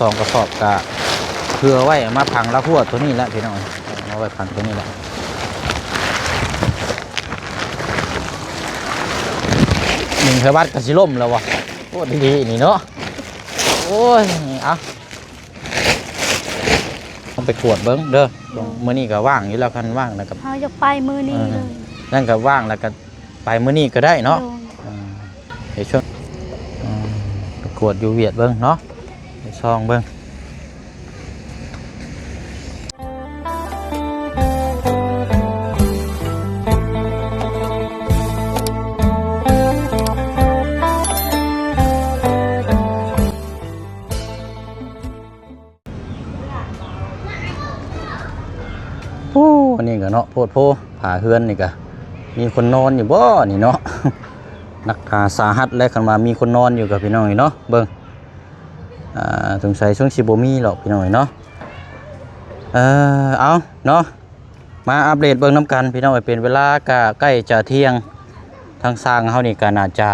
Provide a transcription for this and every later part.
2 กระสอบกะเพื่อไว้มาพังละหัวตัวนี้แหละพี่น้องเอาไว้พังตัวนี้แหละหนึ่งไฟวัดกระสิล่มแล้ววะโอ้ดีๆนี่เนาะโอ้ยเอาต้องไปกวดเบิ้งเด้อมื้อนี้ก็ว่างอยู่แล้วคันว่างแล้วก็เฮาจะไปมื้อนี้เลยนั่นก็ว่างแล้วก็ไปมื้อนี้ก็ได้เนาะเดี๋ยวช่วงไปกวดอยู่เวียดเบิ้งเนาะไปซองเบิ้งวันนี้ก็เนาะโพดโพผ่าเฮือนนี่ก็มีคนนอนอยู่บ่นี่เนาะนักขาสาหัสและคันมามีคนนอนอยู่กับพี่น้องนี่เนาะเบิ่งสงสัยช่วงสิบ่มีหรอกพี่น้องเนาะเอาเนาะมาอัปเดตเบิ่งน้ำกันพี่น้องเป็นเวลาก็ใกล้จะเที่ยงทางสร้างเฮานี่ก็น่าจะ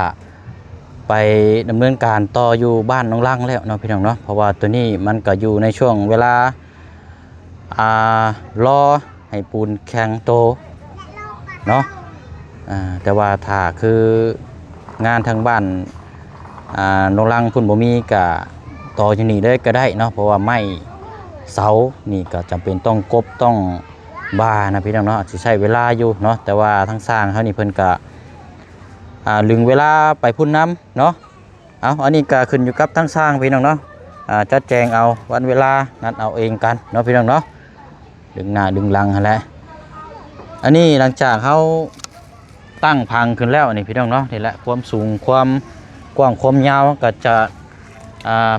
ไปดำเนินการต่ออยู่บ้านน้องลังแล้วเนาะพี่น้องเนาะเพราะว่าตัวนี้มันก็อยู่ในช่วงเวลารอให้ปูนแข็งโตเนาะแต่ว่าถ้าคืองานทางบ้านน้องลังพุ่นบ่มีก็ต่ออยู่นี่เลยก็ได้เนาะเพราะว่าไม้เสานี่ก็จำเป็นต้องกบต้องบานะพี่น้องเนาะสิใช้เวลาอยู่เนาะแต่ว่าทางสร้างเขานี่เพิ่นก็ลึงเวลาไปพุ่นน้ำเนาะอันนี้ก็ขึ้นอยู่กับทางสร้างพี่น้องเนาะจัดแจงเอาวันเวลานัดเอาเองกันเนาะพี่น้องเนาะดึงหน้าดึงหลังอะไรอันนี้หลังจากเขาตั้งพังขึ้นแล้วนี่พี่น้องเนาะนี่แหละความสูงความกว้างความยาวก็จะ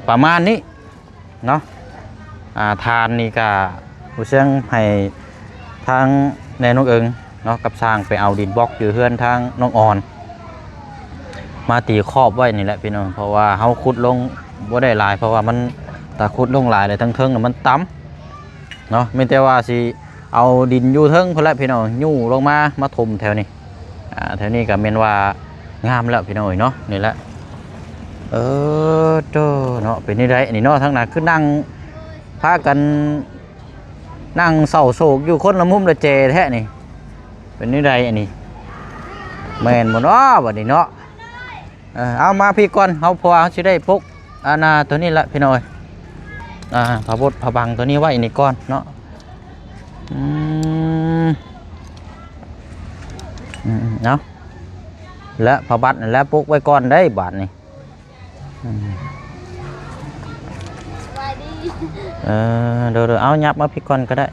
ประมาณนี้เนาะทานนี่ก็ผู้เชี่ยงให้ทางในน้องเอิงเนาะกับสร้างไปเอาดินบล็อกอยู่เฮือนทางน้องอ่อนมาตีครอบไว้นี่แหละพี่น้องเพราะว่าเขาขุดลงบ่ได้หลายเพราะว่ามันตาขุดลงหลายเลยทั้งเทิงมันต่ำเนาะไม่แต่ว่าสิเอาดินอยู่เทิงเพื่อพี่น้องยู่ลงมาถมแถวนี้แถวนี้ก็เมนว่างามแล้วพี่น้องเนาะนี่แหละเนาะเป็นนี่ไรนี่เนาะทั้งนั้นคือนั่งพากันนั่งเศร้าโศกอยู่คนละมุมละเจแท้นี่เป็นนี่ไรอันนี้แมนหมดเนาะวันนี้เนาะเอามาพี่ก่อนเขาพอเขาจะได้พกนาตัวนี้ละพี่น้อยพระบดพระบังตัวนี้ไว้นี่ก่อนเนาะเนาะและพระบัตรและพกไว้ก่อนได้บาทนี่เดี๋ยวเอายับมาพี่ก่อนก็ได้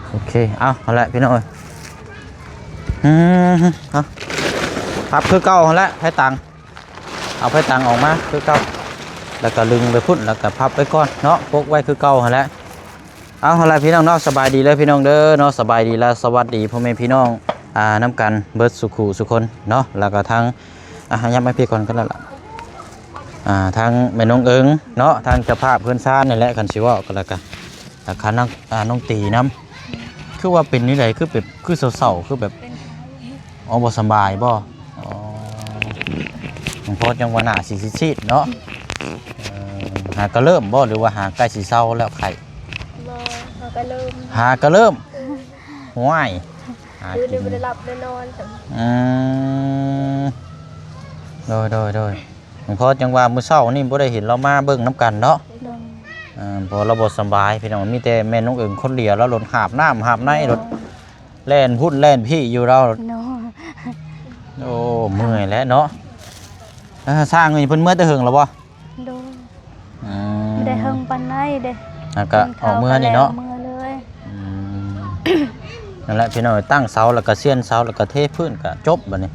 โอเคเอาละพี่น้อยเอาพับคือเก่าแล้วไผ่ตังเอาไผ่ตังออกมาคือเก่าแล้วก็ลึงไปพุ่นแล้วก็พับไปก่อนเนาะพกไว้คือเก่าแล้วเอาอะไรพี่น้องเนาะสบายดีเลยพี่น้องเด้อเนาะสบายดีแล้วสวัสดีพ่อแม่พี่น้องน้ำกันเบิร์ดสุขุสุคนเนาะแล้วก็ทั้งยับไม่พี่ก่อนก็แล้วล่ะทางแม่น้องเอิงเนาะทางเจ้าภาพเพื่อนซ่านนี่แหละคันชิวะก็แล้วกันแล้วคันน้องตีน้ำคือว่าเป็นนี่ไรคือแบบคือเศร้าๆคือแบบบ่สบายบ่หลวงพ่อจังหวะหน้าสีซีดเนาะหากระเริ่มบ่หรือว่าหาใกล้สีเศร้าแล้วไข่หากระเริ่มห่วยคือไม่ได้หลับได้นอนโดยหลวงพ่อจังหวะมื้อเช้านี่บ่ได้เห็นเรามาเบิ่งน้ำกันเนาะพอเราบ่สบายพี่น้องมีแต่แม่น้องเอิงคนเดียวแล้วรถหาบน้ำหาบในรถแล่นพุ่นแล่นพี่อยู่เราโอ้เมื่อยแล้วเนาะสร้างเงินเพิ่นเมื่อแต่หึงแล้วบ่ได้หึงปานใดเด้ก็ออกเมื่อนี่เนาะนั่นแหละพี่น้องตั้งเสาแล้วก็เสียนเสาแล้วก็เทพื้นก็จบบัดนี้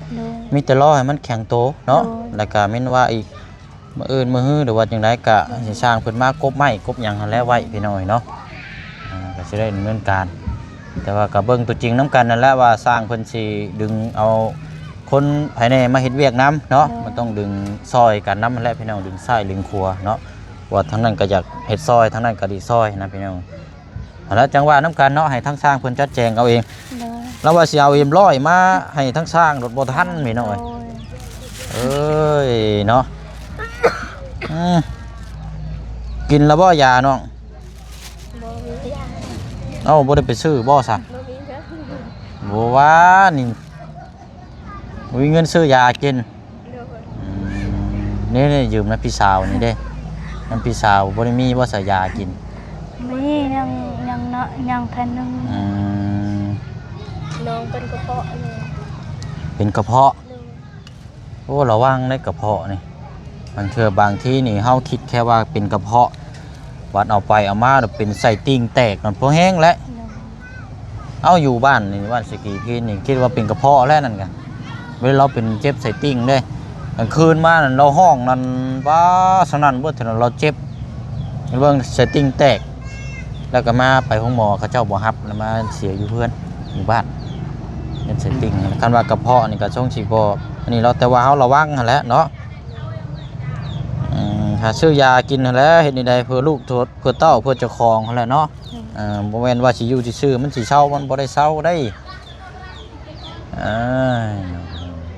มีแต่รอให้มันแข็งโตเนาะแล้วก็แม่นว่าอีกมื้ออื่นมื้อฮื้อหรือว่าจังได๋ก็สิสร้างเพิ่นมากบไม้กบหยังหั่นแล้วไว้พี่น้องเนาะก็สิได้ดำเนินการแต่ว่าก็เบิ่งตัวจริงน้ำกันนั่นแหละว่าสร้างเพิ่นสิดึงเอาคนภายในมาเฮ็ดเวียกน้ำเนาะมันต้องดึงซอยกันน้ำมันแหละพี่น้องดึงซ้ายดึงขวาเนาะว่าทั้งนั้นก็อยากเฮ็ดซอยทั้งนั้นก็ดีซอยนะพี่น้องแล้วจังหวะน้ำกันเนาะให้ทั้งสร้างเพิ่นจัดแจงเอาเองแล้วว่าสิเอาเอ็มร้อยมาให้ทั้งสร้างรถบ่ทันพี่น้องเอ้ยเนาะ กินแล้วบ่ยาน้อง บ่มียา เอ้าบ่ได้ไปซื้อบ่ซะ บ่มีครับ บ่ว่านี่บ่มีเงินซื้อยากิน โดย นี่ยืมนะพี่สาวนี่เด้น้ำพี่สาวบ่ได้มีบ่ใส่ยากิน มียังเนาะยังแผ่นหนึง น้องเป็นกระเพาะเลย เป็นกระเพาะโอ้ระวังได้กระเพาะนี่บางทีนี่เฮาคิดแค่ว่าเป็นกระเพาะวัดเอาไปเอามาเป็นไส้ติ่งแตกนั่นพอแห้งแล้วเอาอยู่บ้านนี่บ้านสกีพี่นี่คิดว่าเป็นกระเพาะแล้วนั่นกันเวลาเราเป็นเจ็บไส้ติ่งเด้กลางคืนมานั่นเราห้องนั่นว้าสนั่นเบิดถนนเราเจ็บเบิ่งไส้ติ่งแตกแล้วก็มาไปห้องหมอเขาเจ้าบ่รับแล้วมาเสียอยู่เพื่อนอยู่บ้านเป็นไส้ติ่งคันว่ากระเพาะนี่ก็ช่องสิบ่อันนี้เราแต่ว่าเฮาระวังหั่นแหละเนาะหาซื้อยากินนั่นแหละเฮ็ดนี่ได้เพื่อลูกเพื่อเต้าเพื่อเจ้าของนั่นแหละเนาะบ่แม่นว่าสิอยู่ซื่อๆมันสิเซามันบ่ได้เซาได้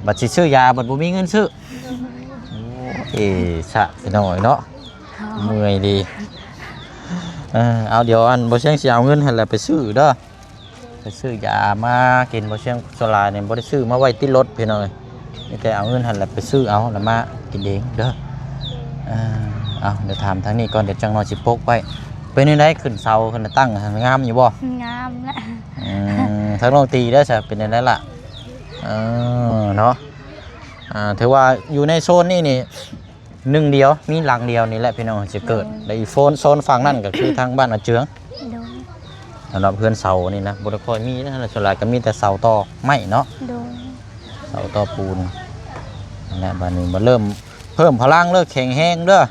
บัดสิซื้อยาบัดบ่มีเงินซื้อสะไปหน่อยเนาะเมื่อยดีเอาเดี๋ยวอันบ่เชียงสิเอาเงินหั่นแหละไปซื้อเด้อไปซื้อยามากินบ่เชียงโซลาเนี่ยบ่ได้ซื้อมาไว้ติดรถพี่น้อยมีแต่เอาเงินหั่นแหละไปซื้อเอาแล้วมากินเองเด้อเอาเดี๋ยวถามทางนี้ก่อนเดี๋ยวจังน้อยสิปกไว้เป็นจังไดขึ้นเสาขึ้นตั้งงามอยู่บ่ งามแหละ ทางน้องตีได้อซะเป็นจังไดล่ะเนาะถือว่าอยู่ในโซนนี้นี่หนึ่งเดียวมีหลังเดียวนี่แหละพี่น้องจะเกิดในโซนฝั่งนั่นก็คือทางบ้านอาเจือง โดย สำหรับเพื่อนเสานี่นะบ่ได้ค่อยมีนะส่วนใหญ่ก็มีแต่เสาตอไม้เนาะ โดย เสาตอปูนนั่นแหละบัดนี้มาเริ่มเพิ่มพลังเลิกแข็งแรงเด้อ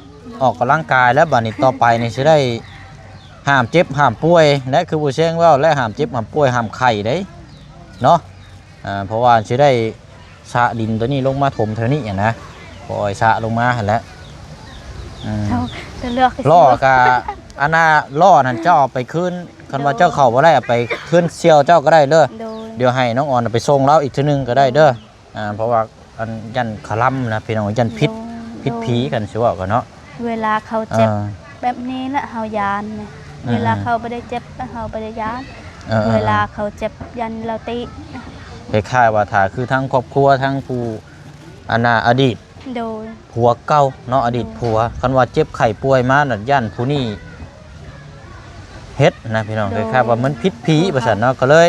ออกกำลังกายแล้วบัดนี้ต่อไปนี่สิได้ห้ามเจ็บห้ามป่วยและคือผู้เชี่ยงว่าและห้ามเจ็บห้ามป่วยห้ามไข้เด้เนาะเพราะว่าสิได้สะดินตัวนี้ลงมาถมเท่านี้นะปล่อยสะลงมาหั่นแหละ เราจะเลือก ล่อกะอันน่ะล่อนั่นเจ้าเอาไปคืนคันว่าเจ้าเข้าบ่ได้เอาไปคืนเสี่ยวเจ้าก็ได้เด้อ โดย เดี๋ยวให้น้องอ่อนไปส่งเราอีกทีนึงก็ได้เด้อเพราะว่าอันยันขลัมนะพี่น้องยันพิษผีกันสิว่ากันเนาะ เวลาเขาเจ็บแบบนี้แหละเฮายานเนี่ยเวลาเขาไม่ได้เจ็บแล้วเฮาไม่ได้ยานเวลาเขาเจ็บยันเราติคล้ายๆว่าถ้าคือทั้งครอบครัวทั้งผู้อันน่ะอดีต โดย ผัวเก่าเนาะอดีตผัวคันว่าเจ็บไข้ป่วยมานั่นยันผู้นี้เฮ็ดนะพี่น้องคล้ายๆว่ามันพิษผีประสันเนาะก็เลย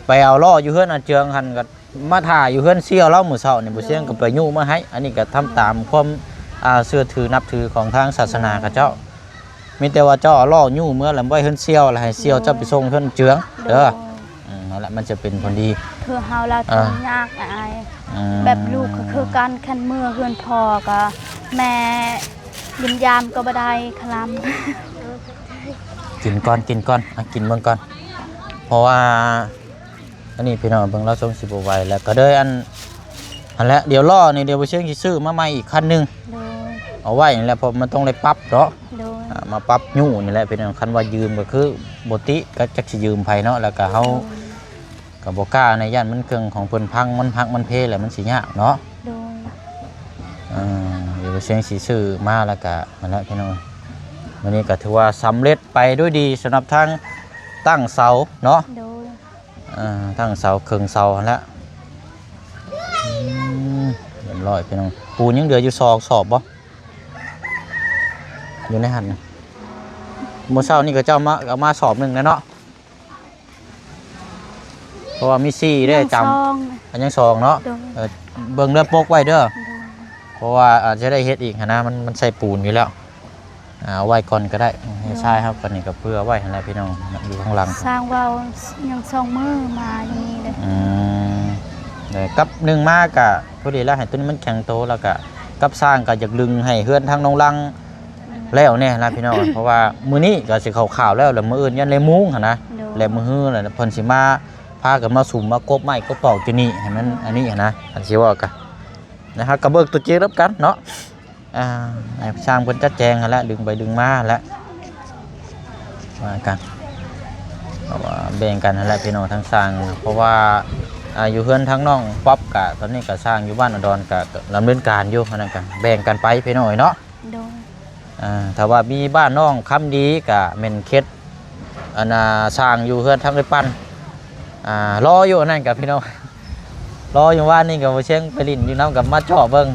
ไปเอาล่ออยู่เฮือนอาเจืองหันก็มาถ่ายอยู่เฮือนเสี่ยวเล่ามื้อเช้านี่บ่เสี่ยงก็ไปยู่มาให้อันนี้ก็ทำตามความเชื่อถือนับถือของทางศาสนาเขาเจ้ามีแต่ว่าเจ้าเอาล่อยู่เมื่อแล้วไว้เฮือนเสี่ยวแล้วให้เสี่ยวเจ้าไปส่งเฮือนเจืองเด้อนั่นแหละมันจะเป็นผลดีคือเฮาเราทำยากอายแบบลูกก็คือการคันมือเฮือนพ่อก็แม่ยิมยามก็บ่ได้คลำกินก่อนกินเบิ่งก่อนเพราะว่าอันนี้พี่น้องเบิ่งเราส่งสิบ่ไหวแล้วก็เด้ออันแหละเดี๋ยวล่อนี่เดี๋ยวบ่เชิงสิซื้อมาใหม่อีกคันนึงเอาไว้นี่แหละเพราะมันต้องได้ปรับเนาะมาปรับยู่นี่แหละพี่น้องคันว่ายืมก็คือบ่ติก็จักสิยืมไผเนาะแล้วก็เฮาก็บ่กล้าในย่านมันเครื่องของเพิ่นพังมันเพแล้วมันสิยากเนาะเดี๋ยวบ่เชิงสิซื้อมาแล้วก็นั่นแหละพี่น้องวันนี้ก็ถือว่าสำเร็จไปด้วยดีสำหรับทางตั้งเสาเนาะตั้งเสาเครื่องเสาแล้วเรียบร้อยพี่น้องปูนยังเหลืออยู่สอบบ่อยู่ในหันเมื่อเช้านี่ก็เจ้าเอามาสอบหนึ่งแล้วเนาะเพราะว่ามีซี่ได้จำอันยังสองเนาะเบิ่งเรือโปกไว้เด้อเพราะว่าอาจจะได้เฮ็ดอีกนะมันใส่ปูนอยู่แล้วเอาไว้ก่อนก็ได้ใช่ครับก่อนนี้ก็เพื่อไว้อะไรพี่น้องอยู่ข้างหลังสร้างวาวยังส่งมือมาอย่างนี้เลยกับหนึ่งมากกะพอดีแล้วให้ตัวนี้มันแข็งโตแล้วก็กับสร้างก็อยากดึงให้เฮือนทางน้องลังแล้วเนี่ยนะพี่น้องเพราะว่ามื้อนี้ก็สิข่าวแล้วแล้วมื้ออื่นยันเลยมุ้งหั่นนะแล้วมื้อฮื้อน่ะเพิ่นสิมาพากันมาสุ่มมากบไม้กบปอกอยู่นี่ให้มันอันนี้นะอันสิว่ากันนะครับกระเบิกตัวเจี๊ยบกันเนาะสร้างคนจัดแจงแล้วดึงไปดึงมาแล้วมากันเพราะว่าแบ่งกันนั่นแหละพี่น้องทั้งสร้างเพราะว่าอยู่เพื่อนทั้งน้องป๊อปกะตอนนี้ก็สร้างอยู่บ้านอุดรกะดำเนินการอยู่นั่นกันแบ่งกันไปพี่น้อยเนาะ โดย ถ้าว่ามีบ้านน้องคำดีก็แม่นเข็ดอันน่ะสร้างอยู่เฮือนทางไอ้ปั้นรออยู่นั่นกับพี่น้องรออยู่ว่านี่ก็บ่เชียงไปลิ้นอยู่น้ำกับมาเจาะเบิ่ง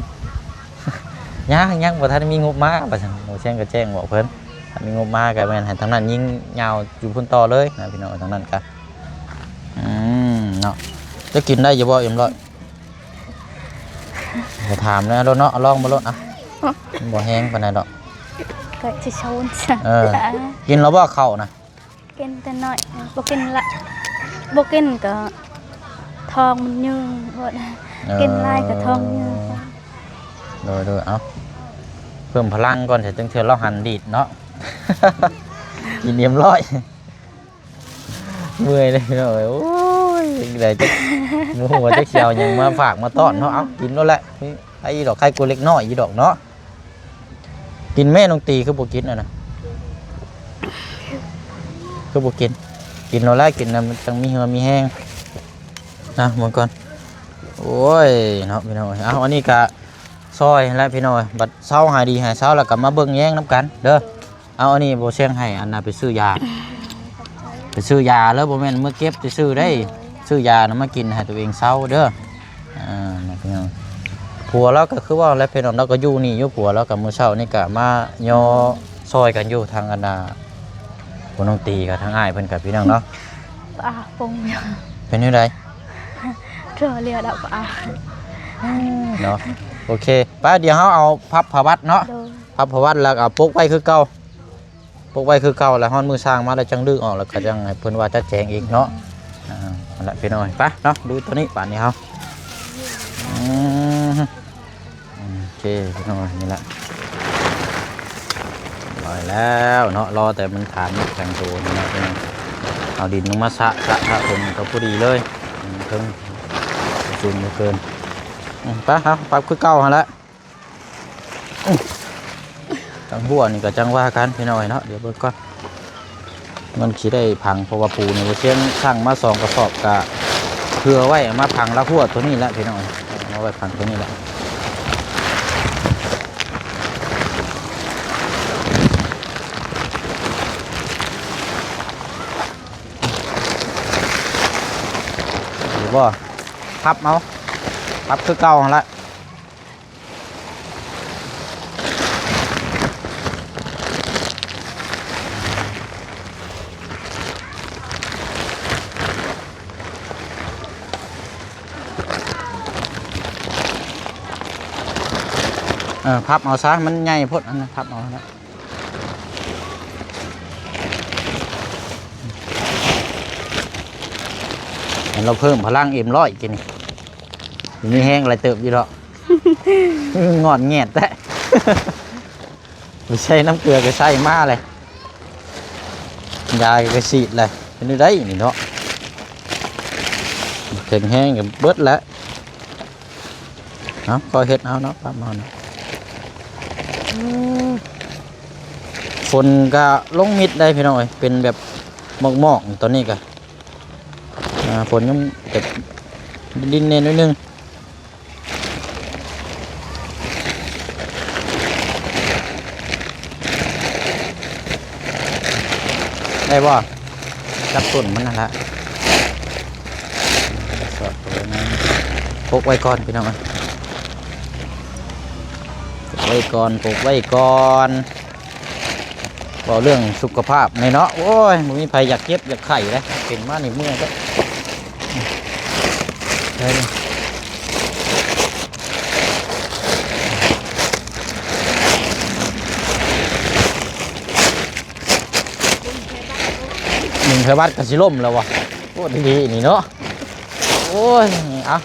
ยังบ่ทันมีงบมาว่าซั่นบ่เชียงก็แจ้งบอกเพิ่นถ้ามีงบมาก็แม่นให้ทางนั้นยิงยาวอยู่พุ่นต่อเลยนะพี่น้องทางนั้นก็เนาะจะกินได้อยู่บ่เอ็มร้อยบ่ถามนะรถเนาะลองบ่รถบ่แห้งปานใดดอก ก็จะชนจ้ะ กินแล้วบ่เข้านะ กินแต่น้อยบ่กินละบ่กินก็ทองมันยืงหมดกินหลายก็ทองยืง โดยเอาเพิ่มพลังก่อนเสร็จจังเทื่อเราหันดีดเนาะ กินเนียมร้อยเมื่อยเลยเนาะโอ้ยอะไรจะโมโหจะเขียวยังมาฝากมาต้อนเนาะเอากินแล้วแหละไอ้ดอกไข่กูเล็กน้อยอีดอกเนาะกินแม่น้องตีคือบ่กินนะคือบ่กินเราแรกกินนะมันจังมีเหือมีแห้งนะหมดก่อนโอ้ยเนาะพี่น้องเอาอันนี้กะซอยแล้วพี่น้องบัดเช้าหายดีหายเช้าแล้วกลับมาเบิ่งแย่งน้ำกันเด้อเอาอันนี้โบเชียงให้อันน่ะไปซื้อยาแล้วโบแม่นเมื่อเก็บไปซื้อได้ซื้อยานะมากินให้ตัวเองเช้าเด้อพี่น้องผัวเราก็คือว่าแล้วพี่น้องเราก็อยู่นี่อยู่ผัวเรากับมื้อเช้านี่กะมาย่อซอยกันอยู่ทางอันน่ะคนน้องตีกับทางอ้ายเพิ่นกับพี่น้องเนาะ ป้าปงอยู่ เป็นยังไง เรือเรือดอกป้า เนาะโอเคป้าเดี๋ยวเขาเอาพับผวัดเนาะ โดย พับผวัดแล้วเอาปกไว้คือเก่าแล้วฮ้อนมือสร้างมาแล้วจังดึงออกแล้วก็จังให้เพิ่นว่าจะแจงอีกเนาะนั่นแหละพี่น้อยไปเนาะดูตัวนี้ป่านนี้เฮาโอเคพี่น้อยนี่แหละลอยแล้วเนาะรอแต่มันฐานแข็งตัวนี่นะพี่น้องเอาดินลงมาสะผมก็พอดีเลยเพิ่งจุ่มเกินไปครับปรับคือเก่าฮะละจังบัวนี่ก็จังว่ากันพี่น้อยเนาะเดี๋ยวเบิกก่อนมันขี้ได้พังเพราะว่าปูนี่เชียงช่างมา2 กระสอบกะเพื่อไว้มาพังละหัวตัวนี้แหละพี่น้อยเอาไว้พังตัวนี้แหละหรือว่าพับเอาพับคือเก่าฮะละพับเอาซะมันใหญ่พดอันนะพับเอาแล้วเราเพิ่มพลังM100กินนี่มีแห้งอะไรเติบอยู่หรอก งอนแงดแต่ ไม่ใช่น้ำเกลือก็ใส่มาเลยยาก็ฉีดเลยเป็นได้นี่เนาะแข็งแห้งกับเบิดแล้วเอาก็เฮ็ดเอาเนาะปั๊มเอาเนาะฝนก็ลงมิดได้พี่น้อยเป็นแบบหมอกๆตอนนี้ก็ฝนยังแบบดินเน้นนิดนึงได้บ่จับต้นมันนั่นแหละสอดไว้นะพกไว้ก่อนพี่น้องพกไว้ก่อนบอกเรื่องสุขภาพในเนาะโอ้ยมันมีภัยอยากเก็บอยากไข่เลยเป็นมาในเมื่อก็ได้เลย1 เทอร์บัตกับสิล่มแล้ววะโอ้ดีๆนี่เนาะโอ้ยเอา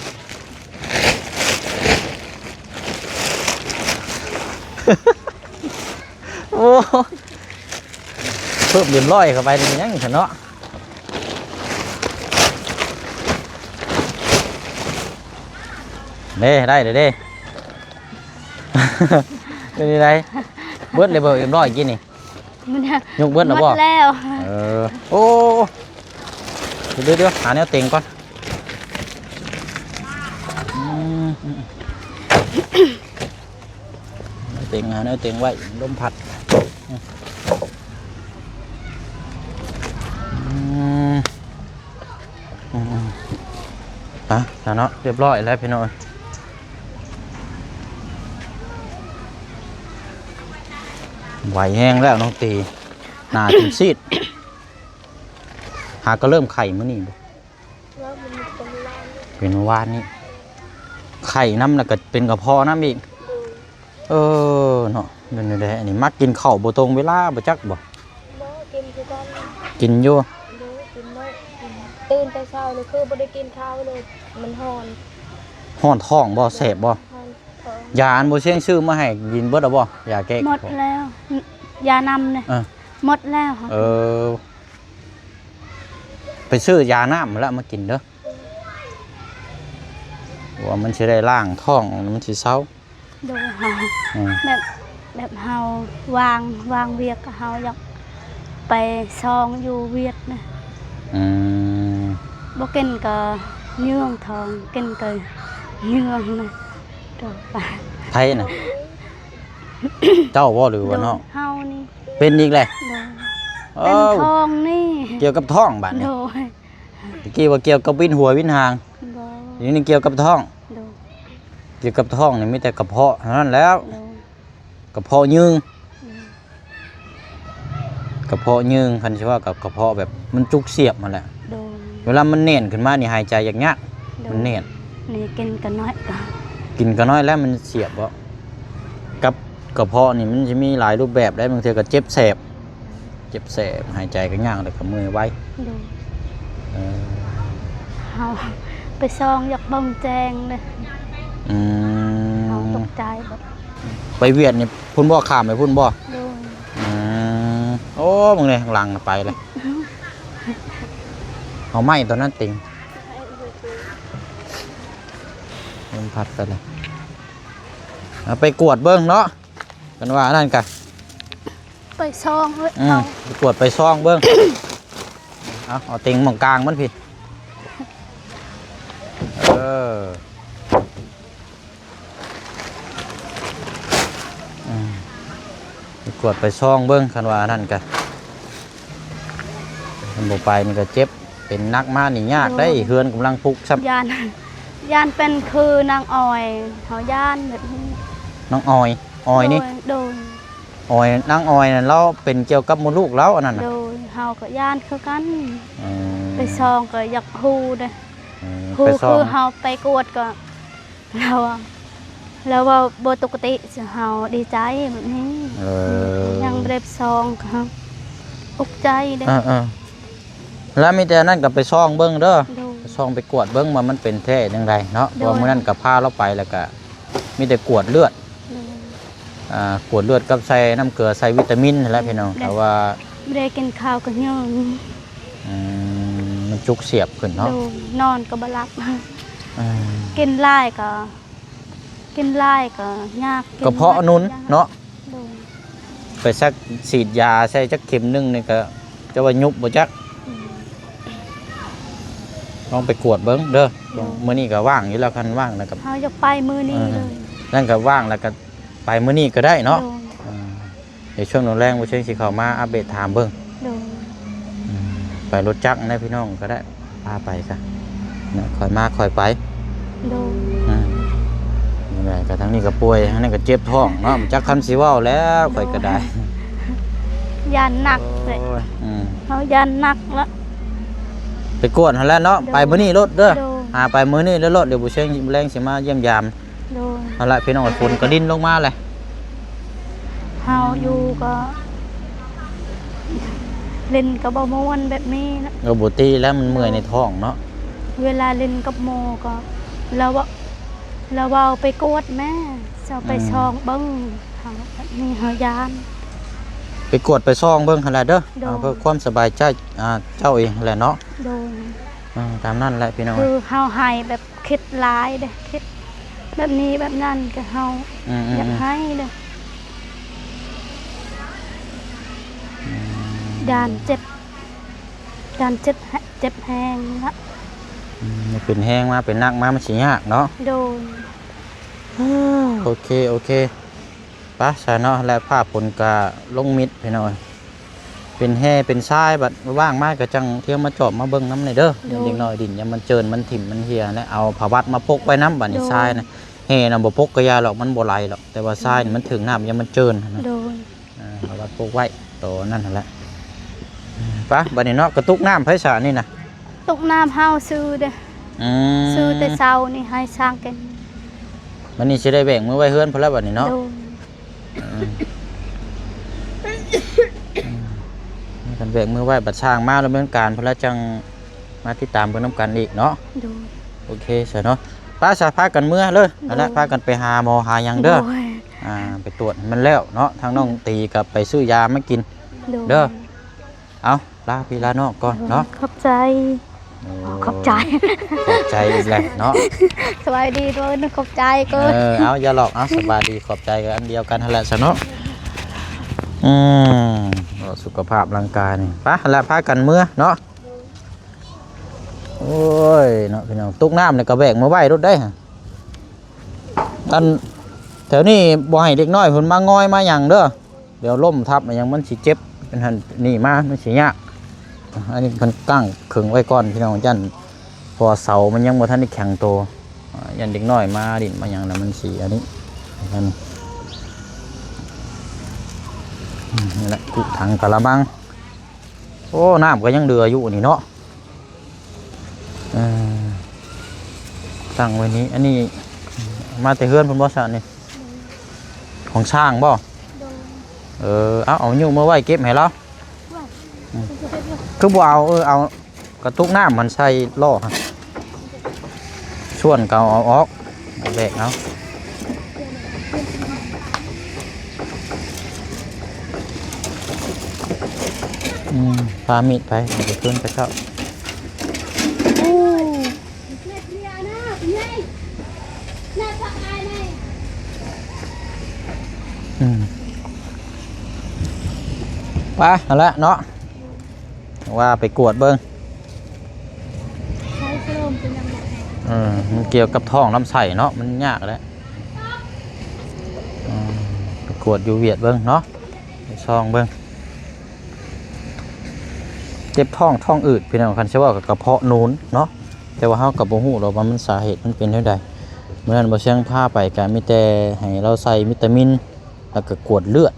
โอ้เพิ่ม100เข้าไปนี่ยังฉันเนาะเด้ได้เด้เป็นยังไงเบิดเลยเบอร์100กินนี่ มัน ยกเบิดแล้วบ่ แล้ว โอ้เดี๋ยวหาแนวเต็งก่อนเ ต็งหาเนื้อเต็งไว้ลมพัดอ่ะเนาะเรียบร้อยแล้วพี่น้อยไหวแห้งแล้วน้องตีหนาจนซีดหาก็เริ่มไข่มื้อนี้เป็นวานนี่ไข่น้ำแล้วก็เป็นกระเพาะน้ำอีกเนาะนั่นแหละอันนี้มักกินข้าวบ่ตรงเวลาบ่จักบ่กินอยู่ตื่นแต่เช้าเลยคือบ่ได้กินข้าวเลยมันฮ้อนท้องบ่แสบบ่ยาอันบ่เชียงชื่อมาให้กินเบิดแล้วบ่ยาแก้ หมดแล้วยานำเนี่ยหมดแล้วค่ะไปซื้อยาน้ำแล้วมากินเด้อว่ามันสิได้ล้างท้องมันสิเซาโดยเฮาแบบเฮาวางเวียกเฮาอยากไปซองอยู่เวียดนะบ่กินก็เยื่องทองกินก็เยื่องนะต่อไปไผน่ะเจ้าบ่หรือว่าน้องเฮานี่เป็นอีกแหละเป็นทองนี่เกี่ยวกับท้องบัดนี้ตะกี้ว่าเกี่ยวกับวินหัววินหางนี่เกี่ยวกับท้องเกี่ยวกับท้องนี่มีแต่กระเพาะเท่านั้นแล้วกระเพาะยืงกระเพาะยืงคันชื่อว่ากับกระเพาะแบบมันจุกเสียบมาแหละเวลามันเน่นขึ้นมานี่หายใจอย่างเงี้ยมันเน่นนี่กินกันน้อยกินกันน้อยแล้วมันเสียบบ่กับกระเพาะนี่มันจะมีหลายรูปแบบได้บางทีก็เจ็บแสบหายใจกันยากเลยกับมือไว้เฮาไปซองอยากบังแจงเลยเฮาตกใจแบบไปเวียดนี่พุ่นบ่ข้ามไปพุ่นบ่โอ้มึงเลยหลังไปเลยเอาไม้ตอนนั้นติงมันพัดไปเลยไปกวดเบิ้งเนาะกันว่านั่นกันไปซองเลยไปกวดไปซองเบิ้งเอาติงหม่องกลางมันพี่ไปกวดไปซองเบิ้งกันว่านั่นกันมันบ่ไปนี่ก็เจ็บเป็นนักมานี่ยากได้เฮือนกำลังพุกซับยานเป็นคือนางออยเขาย่านแบบนี้นางออยนี่โดยออยนางออยนั่นเราเป็นเกี่ยวกับมดลูกแล้วอันนั้นโดยเฮาก็ย่านคือกันไปซองก็อยากฮู้เด้ฮู้คือเฮาไปกวดก็แล้วว่าบ่ปกติเฮาดีใจแบบนี้ยังบ่ได้ซองครับอุกใจเด้แล้วมีแต่นั่นกับไปซ่องเบิ้งเด้อซ่องไปกวดเบิ้งว่ามันเป็นแท้ยังไงเนาะเพราะเมื่อนั้นกับผ้าเราไปแล้วก็มีแต่กวดเลือดกวดเลือดกับใส่น้ำเกลือใส่วิตามินแล้วพี่น้องแต่ว่าไม่ได้กินข้าวก็เยอะมันจุกเสียบขึ้นเนาะนอนก็บ่หลับกินไล่ก็ยากกระเพาะนุนเนาะไปสักฉีดยาใส่จักเข็มนึงนี่ก็จะว่ายุบบ่จักลองไปกวดเบิ้งเด้อมื้อนี้ก็ว่างอยู่แล้วคันว่างแล้วก็เฮาจะไปมื้อนี้เลยนั่นก็ว่างแล้วก็ไปมื้อนี้ก็ได้เนาะในช่วงแรงบ่เชิงสิเข้ามาอัปเดตถามเบิ่งไปรถจักรนะพี่น้องก็ได้พาไปซะค่อยมาค่อยไปนี่แหละก็ทั้งนี้ก็ป่วยทั้งนี้ก็เจ็บท้องเนาะจักคำสิเว้าแล้วค่อยก็ได้ยานหนักเลยเฮายานหนักแล้วไปกวดหั่นแหละเนาะไปมื้อนี้รถเด้อไปมื้อนี้แล้วรถเดี๋ยวบ่เชิงแรงสิมาเยี่ยมยามนั่นแหละพี่น้องฝนก็ดิ้นลงมาเลยเฮาอยู่ก็เล่นกับบ่ม่วนแบบนี้นะบ่ตีแล้วมันเมื่อยในท้องเนาะเวลาเล่นกับโมก็เราเอาไปกวดแม่จะไปซองเบิ้งเฮาแบบนี้เฮายานไปกวดไปซองเบิ้งหั่นแหละเด้อเพื่อความสบายใจเจ้าเองแหละเนาะตามนั่นแหละพี่น้องคือเฮาให้แบบคิดร้ายเด้คิดแบบนี้แบบนั้นก็เฮาอยากให้เด้ดานเจ็บแห้งละเป็นแห้งมาเป็นนักมามันสิยากเนาะโดนโอเค ปะซะเนาะและภาพผลกะลงมิดพี่น้อยเป็นแห่เป็นทรายบัดว่างมากก็จังเที่ยวมาจอบมาเบิ่งน้ำในเด้อเด็กน้อยดินยามมันเจินมันถิ่มมันเหี่ยแล้วเอาผ้าวัดมาปกไว้น้ำบัดนี้ทรายนะแห่น่ะบ่ปกกะยาหรอกมันบ่ไหลหรอกแต่ว่าทรายนี่มันถึงน้ำยามมันเจินนะ โดย ผ้าวัดปกไว้โตนั่นนั่นแหละปะบัดนี้เนาะกระตุกน้ำไผสานี่นะ ตกน้ำเฮาซื้อเด้อซื้อแต่เช้านี่ให้สร้างกัน วันนี้สิได้แบ่งมือไว้เฮือนพุ่นแล้วบัดนี้เนาะ โดย กันแบ่งมือไว้บัดช่างมาแล้วเมืองการพุ่นแล้วจังมาติดตามเบิ่งนํกันอีกเนาะ โดย โอเคซะเนาะป้าสาพากันเมื่อเลยนั่นแหละพากันไปหาหมอหาหยังเด้อ โดย ไปตรวจให้มันแล้วเนาะทางน้องตีกับไปซื้อยามากิน โดย เด้อเอาลาพี่ลาน้องก่อนเนาะ ขอบใจ ขอบใจ ขอบใจอีกแล้วเนาะ สบายดีด้วยนะขอบใจเกิน เอาอย่าหลอกเอาสบายดีขอบใจกันอันเดียวกันนั่นแหละซะเนาะสุขภาพร่างกายนี่ไปละพากันเมื่อเนาะโอ้ยเนาะพี่น้องตุกน้ำเนี่ยก็แบกมาไว้รถได้ฮะอันแถวนี้บ่ให้เด็กน้อยเพิ่นมางอยมาหยังเด้อเดี๋ยวล้มทับมันยังมันสิเจ็บเป็นหันนี่มามันสิยากอันนี้เพิ่นตั้งขึงไว้ก่อนพี่น้องยันพอเสามันยังบ่ทันได้แข็งโตยันเด็กน้อยมาดินมาหยังน่ะมันสิอันนี้กันนี่แหละกุถังกะละมังโอ้น้ำก็ยังเดืออยู่นี่เนาะตั้งไว้นี้อันนี้มาแต่เฮือนเพิ่นบ่ซะนี่ของช่างบ่เอาอยู่มาไว้เก็บให้เราคือบ่เอากระตุกน้ำมันใส่ล้อฮะส่วนเก่าเอาออกแบกเอาพามีดไปเดี๋ยวขึ้นไปเข้าไปเอาละเนาะว่าไปกวดเบิ้งมันเกี่ยวกับท้องลำไส้เนาะมันยากแล้วไปกวดอยู่เวียดเบิ้งเนาะไปซองเบิ้งเจ็บท้องอืดพี่น้องคันใช่ว่ากับกระเพาะนูนเนาะแต่ว่าเฮากับบ่ฮู้หรอกว่ามันสาเหตุมันเป็นเท่าใดเมื่อนั้นบ่เชียงผ้าไปก็มีแต่ให้เราใส่วิตามินแล้วก็กวดเลือด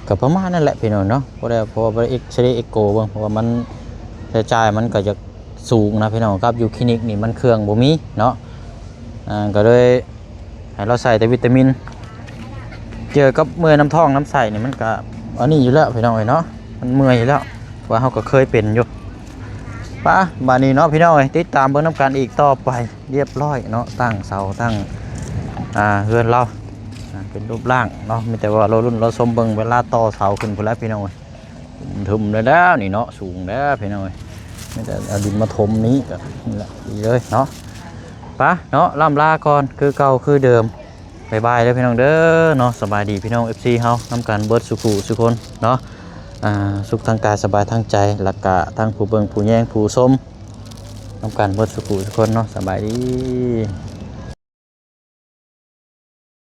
ก็ประมาณนั่นแหละพี่น้องเนาะเพราะว่าเอ็กซเรย์เอ็กโกเบิ่งเพราะว่ามันใช้จ่ายมันก็จะสูงนะพี่น้องครับอยู่คลินิกนี่มันเครื่องบ่มีเนาะก็เลยให้เราใส่แต่วิตามินเกี่ยวกับเมื่อยน้ำท้องน้ำใส่นี่มันก็อันนี้อยู่แล้วพี่น้องเนาะมันเมื่อยอยู่แล้วว่าเขาก็เคยเป็นอยู่ป่ะบานี้เนาะพี่น้องติดตามเบิ่งน้ำกันอีกต่อไปเรียบร้อยเนาะตั้งเสาตั้งเฮือนเราเป็นรูปร่างเนาะมีแต่ว่าเราชมเบิ่งเวลาต่อเสาขึ้นพุ่นแล้วพี่น้องทุ่มเลยแล้วนี่เนาะสูงแล้วพี่น้องไม่แต่เอาดินมาถมนี้ก็นี่แหละดีเลยเนาะป่ะเนาะล่ำลาก่อนคือเก่าคือเดิมบายบายเลยพี่น้องเด้อเนาะสบายดีพี่น้อง FC เฮานำกันเบิดสุขุสุคนเนาะสุขทางกายสบายทางใจหลักกะทางผู้เบิ่งผู้แย่งผู้ชมนำกันเบิดสุขุสุคนเนาะสบายดี